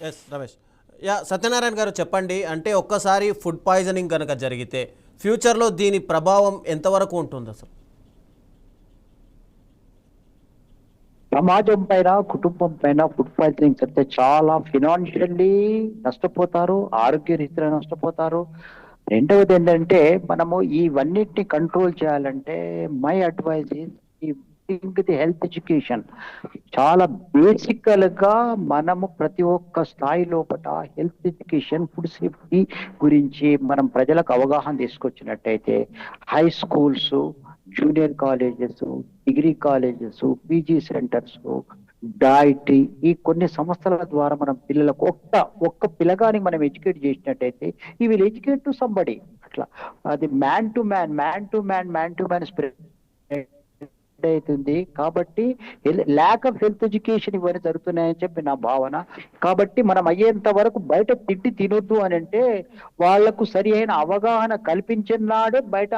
Yes Ramesh. Satyanarayana గారు చెప్పండి. అంటే ఒక్కసారి ఫుడ్ పాయిజనింగ్ కనుక జరిగితే ఫ్యూచర్లో దీని ప్రభావం ఎంతవరకు ఉంటుంది అసలు? సమాజం పైన, కుటుంబం పైన ఫుడ్ పాయిజనింగ్ చెప్తే చాలా ఫినాన్షియల్లీ నష్టపోతారు, ఆరోగ్యరీత్యా నష్టపోతారు. రెండవది ఏంటంటే మనము ఇవన్నిటిని కంట్రోల్ చేయాలంటే my advice is think the health education. చాలా బేసికల్ గా మనము ప్రతి ఒక్క స్థాయి లోపల హెల్త్ ఎడ్యుకేషన్, ఫుడ్ సేఫ్టీ గురించి మనం ప్రజలకు అవగాహన తీసుకొచ్చినట్టయితే high schools, junior colleges, degree colleges, PG centres, DIET, ఈ కొన్ని సంస్థల ద్వారా మనం పిల్లలకు ఒక్క పిల్లగాని మనం ఎడ్యుకేట్ చేసినట్టయితే ఈ విల్ ఎడ్యుకేట్ టు సంబడి. అట్లా అది మ్యాన్ టు మ్యాన్ స్ప్రెడ్ అవుతుంది. కాబట్టి ల్యాక్ ఆఫ్ హెల్త్ ఎడ్యుకేషన్ ఇవన్నీ జరుగుతున్నాయని చెప్పి నా భావన. కాబట్టి మనం అయ్యేంత వరకు బయట తినొద్దు అని అంటే వాళ్లకు సరి అయిన అవగాహన కల్పించిన నాడే బయట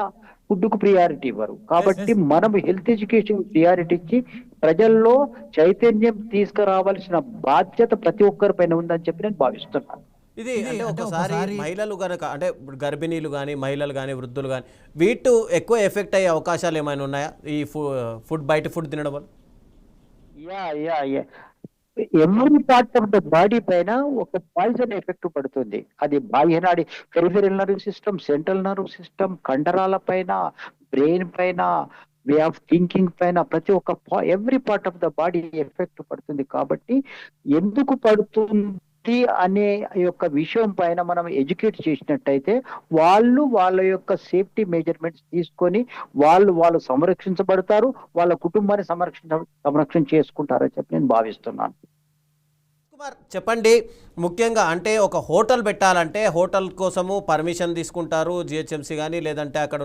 ఫుడ్కు ప్రియారిటీ ఇవ్వరు. కాబట్టి మనం హెల్త్ ఎడ్యుకేషన్ ప్రియారిటీ ఇచ్చి ప్రజల్లో చైతన్యం తీసుకురావాల్సిన బాధ్యత ప్రతి ఒక్కరి పైన ఉందని చెప్పి నేను భావిస్తున్నాను. ఇది అంటే ఒకసారి మహిళలు కనుక అంటే గర్భిణీలు కానీ, మహిళలు కానీ, వృద్ధులు కానీ వీటి ఎక్కువ ఎఫెక్ట్ అయ్యే అవకాశాలు ఏమైనా ఉన్నాయా ఈ బయట ఫుడ్ తినడం వల్ల? Yeah every part of the body పైన ఒక పాయిజన్ ఎఫెక్ట్ పడుతుంది. అది బాహ్యనాడి, peripheral nerve system, central nerve system, కండరాల పైన, బ్రెయిన్ పైన, వే ఆఫ్ థింకింగ్ పైన, ప్రతి ఒక్క every part of the body effect పడుతుంది. కాబట్టి ఎందుకు పడుతుంది అనే యొక్క విషయం పైన మనం ఎడ్యుకేట్ చేసినట్టయితే వాళ్ళ యొక్క సేఫ్టీ మెజర్మెంట్స్ తీసుకొని వాళ్ళు సంరక్షించబడతారు, వాళ్ళ కుటుంబాన్ని సంరక్షణ చేసుకుంటారని చెప్పి నేను భావిస్తున్నాను. కుమార్ చెప్పండి. ముఖ్యంగా అంటే ఒక హోటల్ పెట్టాలంటే హోటల్ కోసము పర్మిషన్ తీసుకుంటారు జిహెచ్ఎంసీ కానీ, లేదంటే అక్కడ